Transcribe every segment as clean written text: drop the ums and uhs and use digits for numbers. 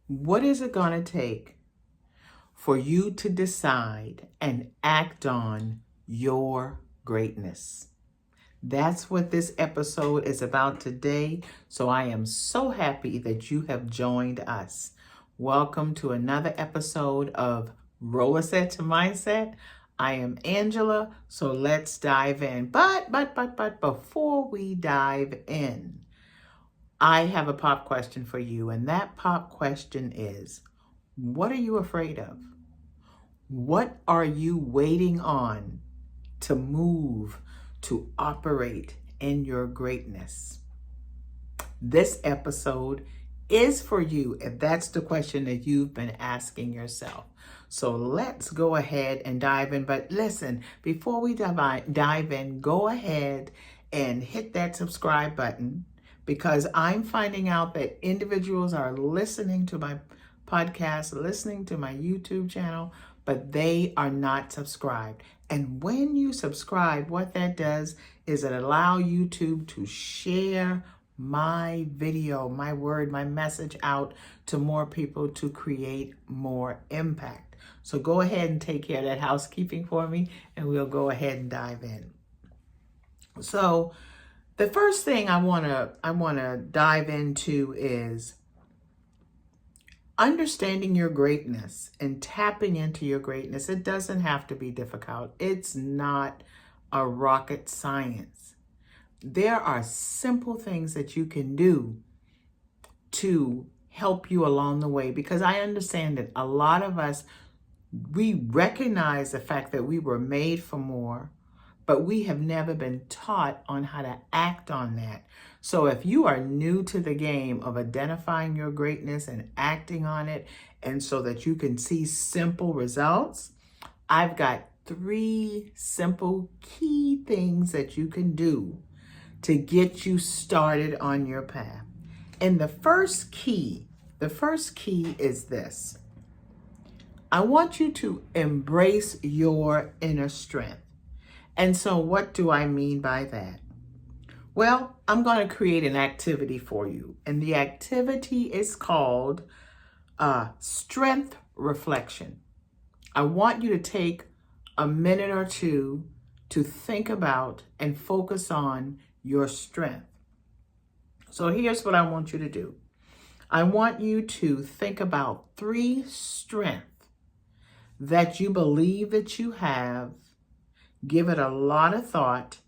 What is it going to take for you to decide and act on your greatness? That's what this episode is about today. So I am so happy that you have joined us. Welcome to another episode of Rollerset to Mindset. I am Angela, so let's dive in. But before we dive in, I have a pop question for you, and that pop question is, what are you afraid of? What are you waiting on to move, to operate in your greatness? This episode is for you if that's the question that you've been asking yourself. So let's go ahead and dive in. But listen, before we dive in, go ahead and hit that subscribe button, because I'm finding out that individuals are listening to my podcast, listening to my YouTube channel, but they are not subscribed. And when you subscribe, what that does is it allows YouTube to share my video, my word, my message out to more people to create more impact. So go ahead and take care of that housekeeping for me, and we'll go ahead and dive in. So the first thing I want to dive into is understanding your greatness and tapping into your greatness. It doesn't have to be difficult. It's not a rocket science. There are simple things that you can do to help you along the way, because I understand that a lot of us, we recognize the fact that we were made for more, but we have never been taught on how to act on that. So if you are new to the game of identifying your greatness and acting on it, and so that you can see simple results, I've got 3 simple key things that you can do to get you started on your path. And the first key is this. I want you to embrace your inner strength. And so what do I mean by that? Well, I'm going to create an activity for you. And the activity is called strength reflection. I want you to take a minute or two to think about and focus on your strength. So here's what I want you to do. I want you to think about 3 strengths that you believe that you have. Give it a lot of thought,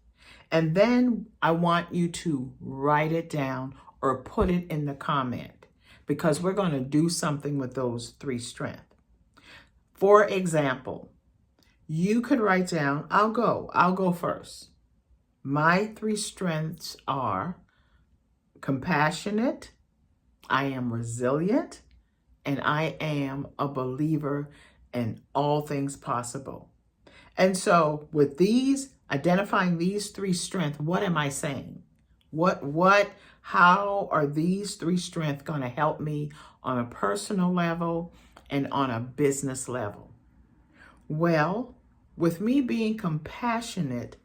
and then I want you to write it down or put it in the comment, because we're going to do something with those 3 strengths. For example, you could write down, I'll go first. My 3 strengths are compassionate, I am resilient, and I am a believer in all things possible. And so with identifying these 3 strengths, what am I saying? How are these 3 strengths going to help me on a personal level and on a business level? Well, with me being compassionate,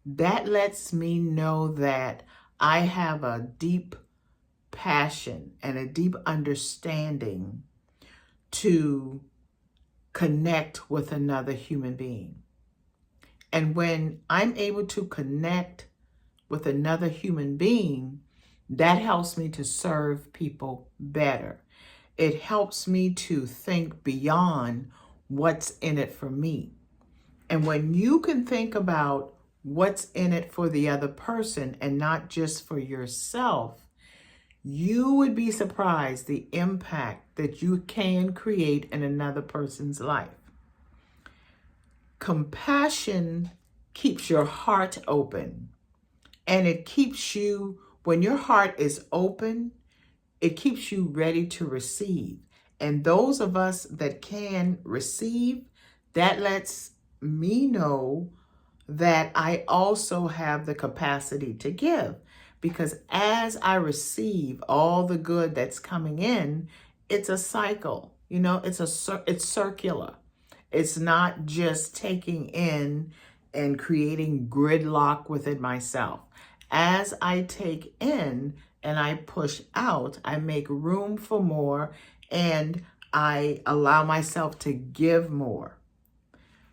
that lets me know that I have a deep passion and a deep understanding to connect with another human being. And when I'm able to connect with another human being, that helps me to serve people better. It helps me to think beyond what's in it for me. And when you can think about what's in it for the other person and not just for yourself, you would be surprised the impact that you can create in another person's life. Compassion keeps your heart open, and it keeps you, when your heart is open, it keeps you ready to receive. And those of us that can receive, that lets me know that I also have the capacity to give. Because as I receive all the good that's coming in, it's a cycle. It's circular. It's not just taking in and creating gridlock within myself. As I take in and I push out, I make room for more, and I allow myself to give more.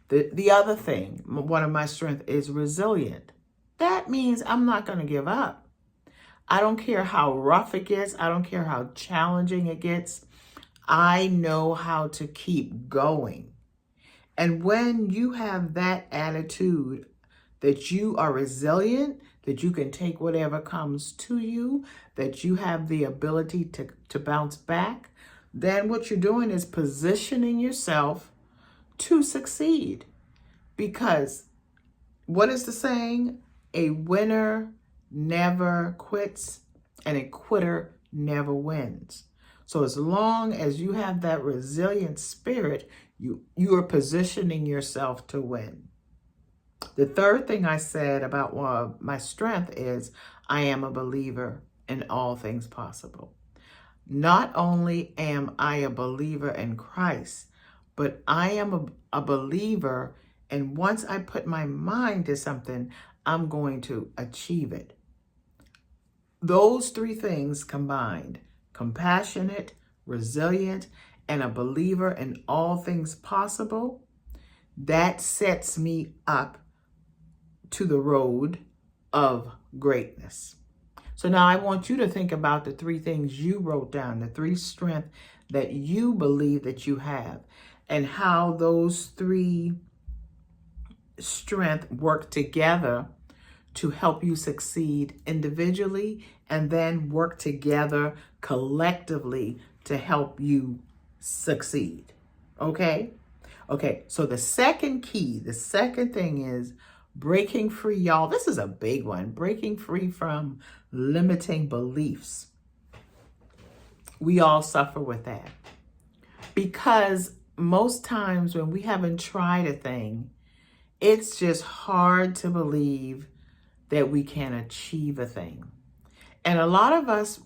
The other thing, one of my strengths is resilient. That means I'm not going to give up. I don't care how rough it gets. I don't care how challenging it gets. I know how to keep going. And when you have that attitude that you are resilient, that you can take whatever comes to you, that you have the ability to bounce back, then what you're doing is positioning yourself to succeed. Because what is the saying? A winner never quits and a quitter never wins. So as long as you have that resilient spirit, you are positioning yourself to win. The third thing I said about my strength is I am a believer in all things possible. Not only am I a believer in Christ, but I am a believer, and once I put my mind to something, I'm going to achieve it. Those three things combined, compassionate, resilient, and a believer in all things possible, that sets me up to the road of greatness. So now I want you to think about the three things you wrote down, the three strengths that you believe that you have, and how those three strengths work together to help you succeed individually and then work together collectively to help you succeed. Okay? Okay, so the second thing is breaking free, y'all. This is a big one. Breaking free from limiting beliefs. We all suffer with that. Because most times when we haven't tried a thing, it's just hard to believe that we can achieve a thing. And a lot of us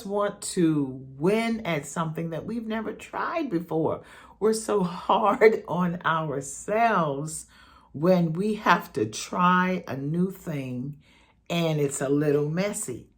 want to win at something that we've never tried before. We're so hard on ourselves when we have to try a new thing and it's a little messy.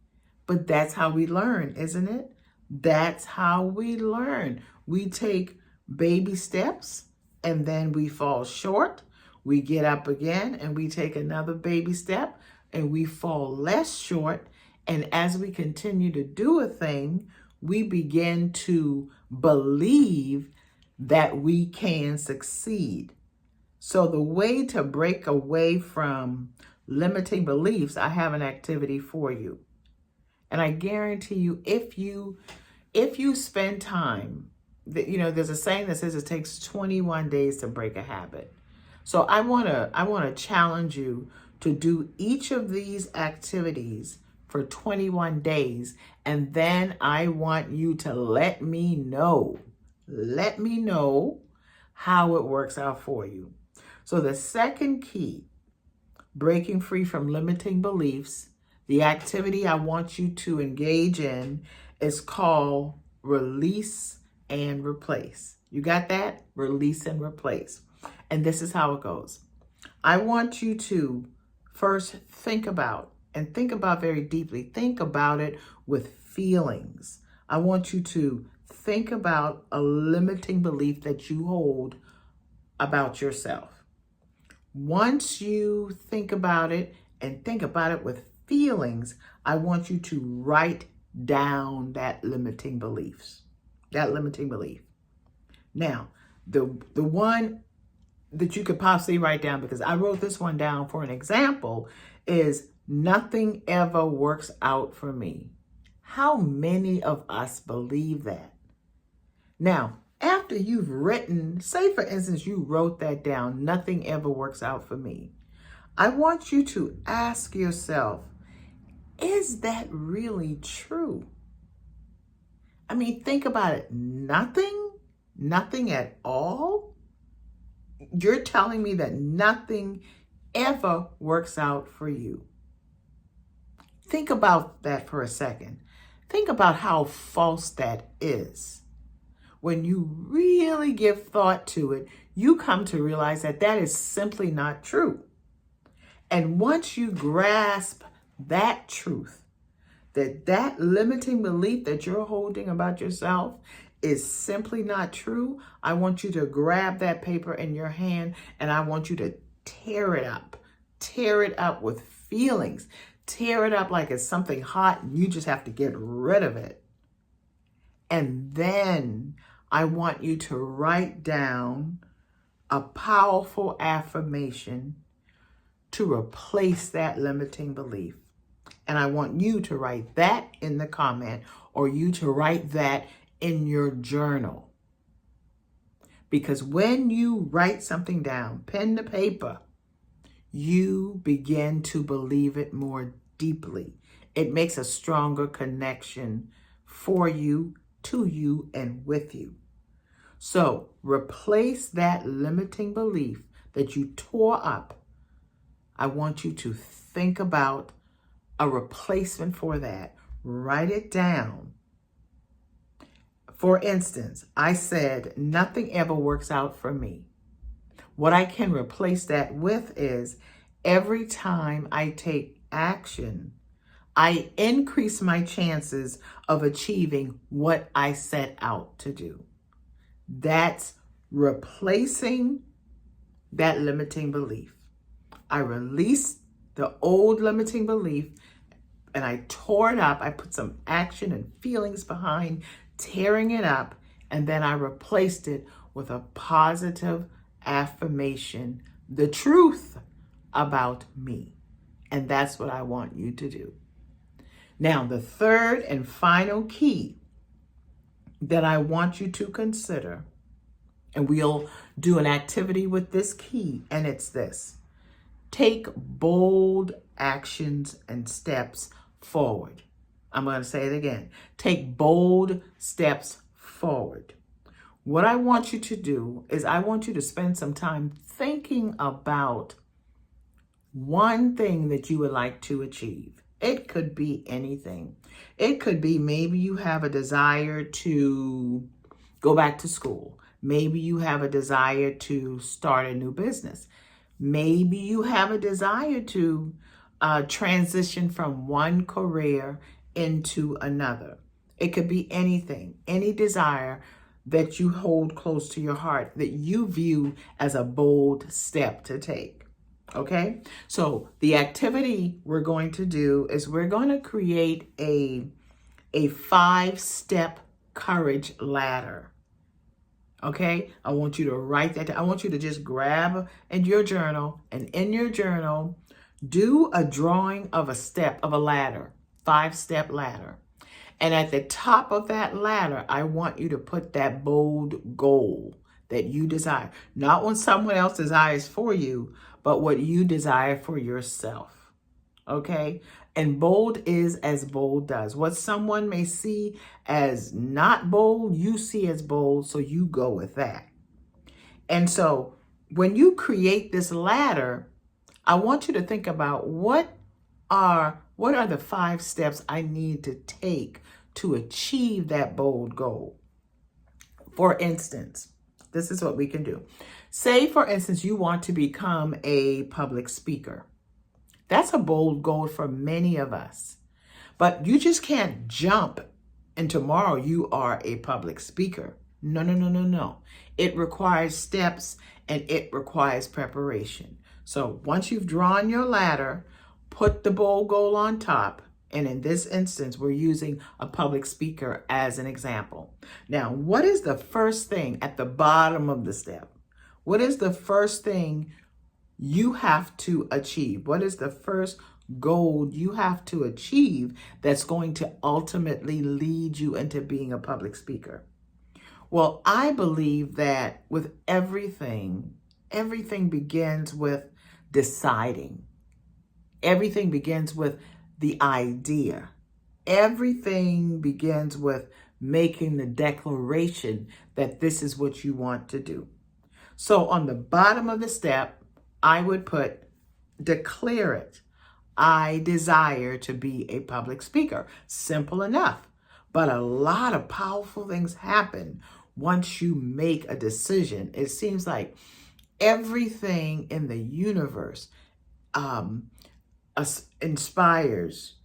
But that's how we learn, isn't it? That's how we learn. We take baby steps and then we fall short. We get up again and we take another baby step and we fall less short. And as we continue to do a thing, we begin to believe that we can succeed. So the way to break away from limiting beliefs, I have an activity for you. And I guarantee you, if you spend time, there's a saying that says it takes 21 days to break a habit. So I want to challenge you to do each of these activities for 21 days. And then I want you to let me know how it works out for you. So the second key, breaking free from limiting beliefs, the activity I want you to engage in is called release and replace. You got that? Release and replace. And this is how it goes. I want you to first think about very deeply. Think about it with feelings. I want you to think about a limiting belief that you hold about yourself. Once you think about it and think about it with feelings, I want you to write down that limiting belief. Now, the one that you could possibly write down, because I wrote this one down for an example, is nothing ever works out for me. How many of us believe that? Now, after you've written, say for instance, you wrote that down, nothing ever works out for me. I want you to ask yourself, is that really true? I mean, think about it. Nothing at all? You're telling me that nothing ever works out for you. Think about that for a second. Think about how false that is. When you really give thought to it, you come to realize that that is simply not true. And once you grasp that truth, that limiting belief that you're holding about yourself is simply not true, I want you to grab that paper in your hand and I want you to tear it up. Tear it up with feelings. Tear it up like it's something hot and you just have to get rid of it. And then I want you to write down a powerful affirmation to replace that limiting belief. And I want you to write that in the comment or you to write that in your journal. Because when you write something down, pen to paper, you begin to believe it more deeply. It makes a stronger connection for you, to you, and with you. So replace that limiting belief that you tore up. I want you to think about a replacement for that. Write it down. For instance, I said, nothing ever works out for me. What I can replace that with is every time I take action, I increase my chances of achieving what I set out to do. That's replacing that limiting belief. I released the old limiting belief and I tore it up. I put some action and feelings behind tearing it up, and then I replaced it with a positive affirmation, the truth about me. And that's what I want you to do. Now, the third and final key that I want you to consider, and we'll do an activity with this key, and it's this: take bold actions and steps forward. I'm going to say it again. Take bold steps forward. What I want you to do is I want you to spend some time thinking about one thing that you would like to achieve. It could be anything. It could be maybe you have a desire to go back to school. Maybe you have a desire to start a new business. Maybe you have a desire to transition from one career into another. It could be anything, any desire that you hold close to your heart that you view as a bold step to take. Okay? So the activity we're going to do is we're going to create a 5-step courage ladder. Okay? I want you to write that down. I want you to just grab in your journal, and in your journal, do a drawing of a ladder, 5-step ladder. And at the top of that ladder, I want you to put that bold goal that you desire. Not what someone else desires for you, but what you desire for yourself. Okay? And bold is as bold does. What someone may see as not bold, you see as bold, so you go with that. And so when you create this ladder, I want you to think about what are the 5 steps I need to take to achieve that bold goal. For instance, this is what we can do. Say, for instance, you want to become a public speaker. That's a bold goal for many of us. But you just can't jump and tomorrow you are a public speaker. No. It requires steps and it requires preparation. So once you've drawn your ladder, put the bold goal on top. And in this instance, we're using a public speaker as an example. Now, what is the first thing at the bottom of the step? What is the first thing you have to achieve? What is the first goal you have to achieve that's going to ultimately lead you into being a public speaker? Well, I believe that with everything begins with deciding. Everything begins with the idea. Everything begins with making the declaration that this is what you want to do. So on the bottom of the step, I would put, declare it. I desire to be a public speaker. Simple enough. But a lot of powerful things happen once you make a decision. It seems like everything in the universe inspires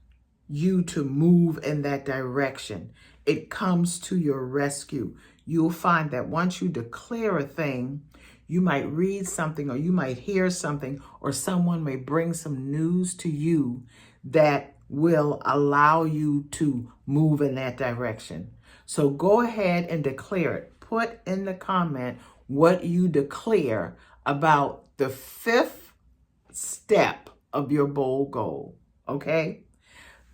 you to move in that direction. It comes to your rescue. You'll find that once you declare a thing, you might read something or you might hear something or someone may bring some news to you that will allow you to move in that direction. So go ahead and declare it. Put in the comment what you declare about the 5th step of your bold goal, okay?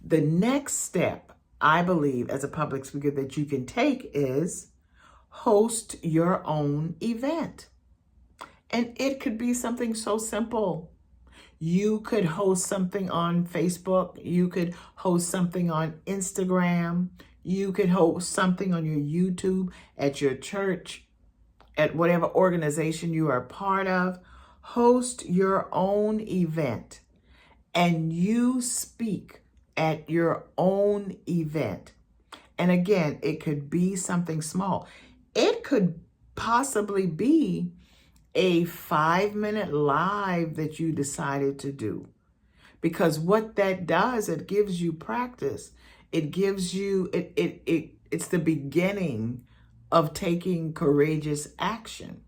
The next step, I believe, as a public speaker that you can take is host your own event. And it could be something so simple. You could host something on Facebook. You could host something on Instagram. You could host something on your YouTube, at your church, at whatever organization you are part of. Host your own event and you speak at your own event. And again, it could be something small. It could possibly be a 5-minute live that you decided to do. Because what that does, it gives you practice. It gives you, it's the beginning of taking courageous action.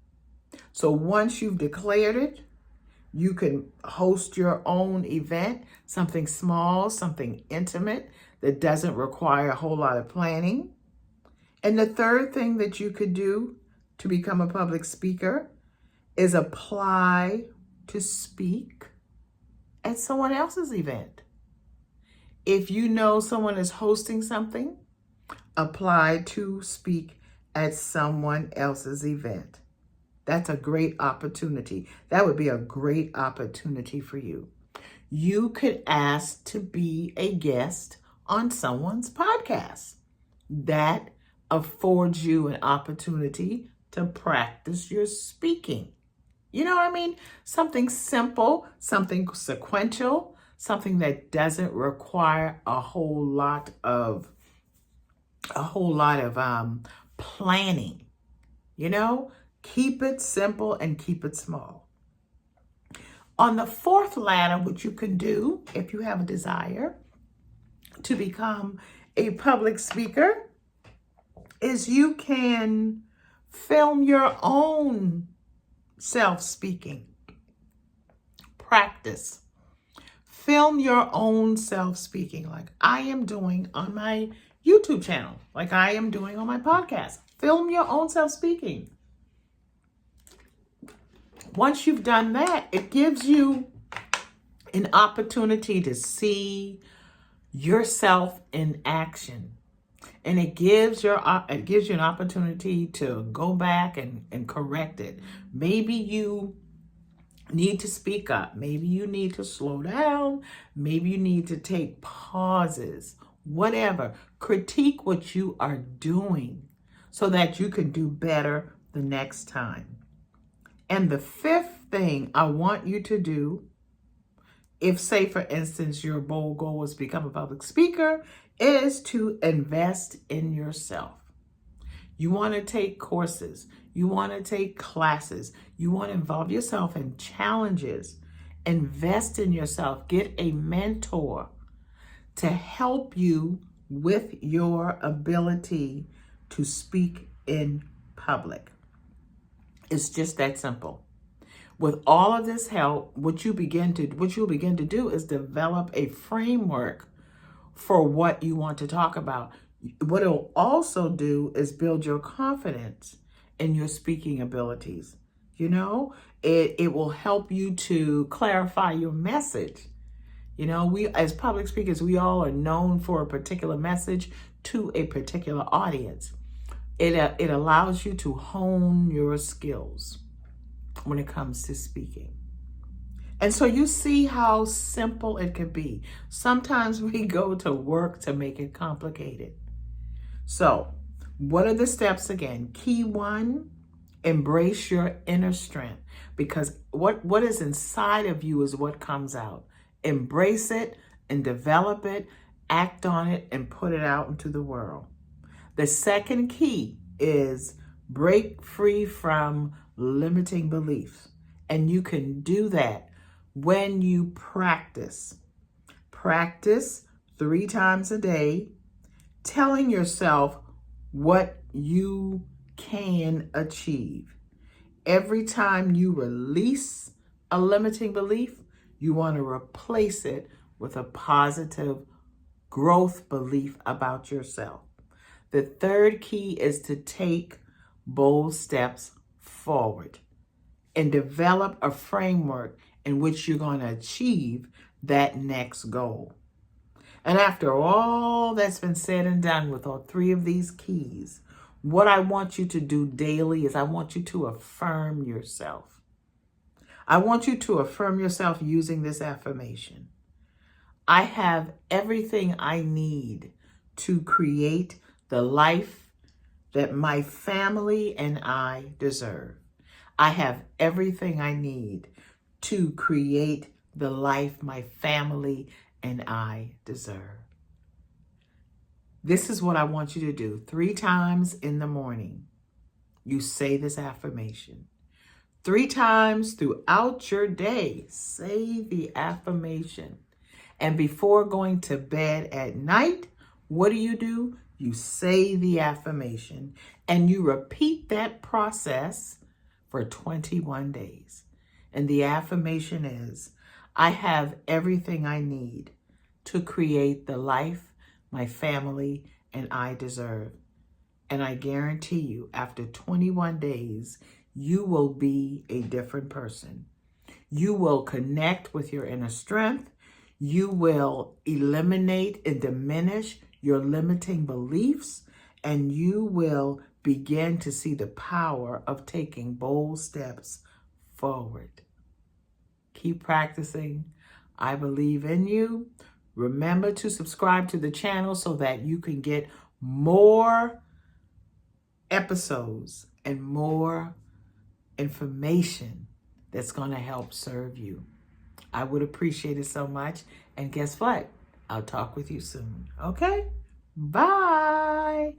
So once you've declared it, you can host your own event, something small, something intimate that doesn't require a whole lot of planning. And the third thing that you could do to become a public speaker is apply to speak at someone else's event. If you know someone is hosting something, apply to speak at someone else's event. That's a great opportunity. That would be a great opportunity for you. You could ask to be a guest on someone's podcast. That affords you an opportunity to practice your speaking. You know what I mean? Something simple, something sequential, something that doesn't require a whole lot of planning. You know, keep it simple and keep it small. On the 4th ladder, what you can do if you have a desire to become a public speaker is you can film your own self-speaking. Practice. Film your own self-speaking like I am doing on my YouTube channel, like I am doing on my podcast. Film your own self-speaking. Once you've done that, it gives you an opportunity to see yourself in action. And it gives you an opportunity to go back and correct it. Maybe you need to speak up. Maybe you need to slow down. Maybe you need to take pauses. Whatever. Critique what you are doing so that you can do better the next time. And the 5th thing I want you to do, if say for instance your bold goal was to become a public speaker, is to invest in yourself. You want to take courses. You want to take classes. You want to involve yourself in challenges. Invest in yourself. Get a mentor to help you with your ability to speak in public. It's just that simple. With all of this help, what you'll begin to do is develop a framework for what you want to talk about. What it'll also do is build your confidence in your speaking abilities. You know, it will help you to clarify your message. You know, we as public speakers, we all are known for a particular message to a particular audience. It allows you to hone your skills when it comes to speaking. And so you see how simple it could be. Sometimes we go to work to make it complicated. So what are the steps again? Key 1, embrace your inner strength, because what is inside of you is what comes out. Embrace it and develop it, act on it, and put it out into the world. The second key is break free from limiting beliefs. And you can do that when you practice. Practice 3 times a day, telling yourself what you can achieve. Every time you release a limiting belief, you want to replace it with a positive growth belief about yourself. The third key is to take bold steps forward and develop a framework in which you're going to achieve that next goal. And after all that's been said and done with all 3 of these keys, what I want you to do daily is I want you to affirm yourself. I want you to affirm yourself using this affirmation. I have everything I need to create the life that my family and I deserve. I have everything I need to create the life my family and I deserve. This is what I want you to do. 3 times in the morning, you say this affirmation. 3 times throughout your day, say the affirmation. And before going to bed at night, what do? You say the affirmation and you repeat that process for 21 days. And the affirmation is, I have everything I need to create the life my family and I deserve. And I guarantee you, after 21 days, you will be a different person. You will connect with your inner strength. You will eliminate and diminish your limiting beliefs, and you will begin to see the power of taking bold steps forward. Keep practicing. I believe in you. Remember to subscribe to the channel so that you can get more episodes and more information that's going to help serve you. I would appreciate it so much. And guess what? I'll talk with you soon. Okay? Bye.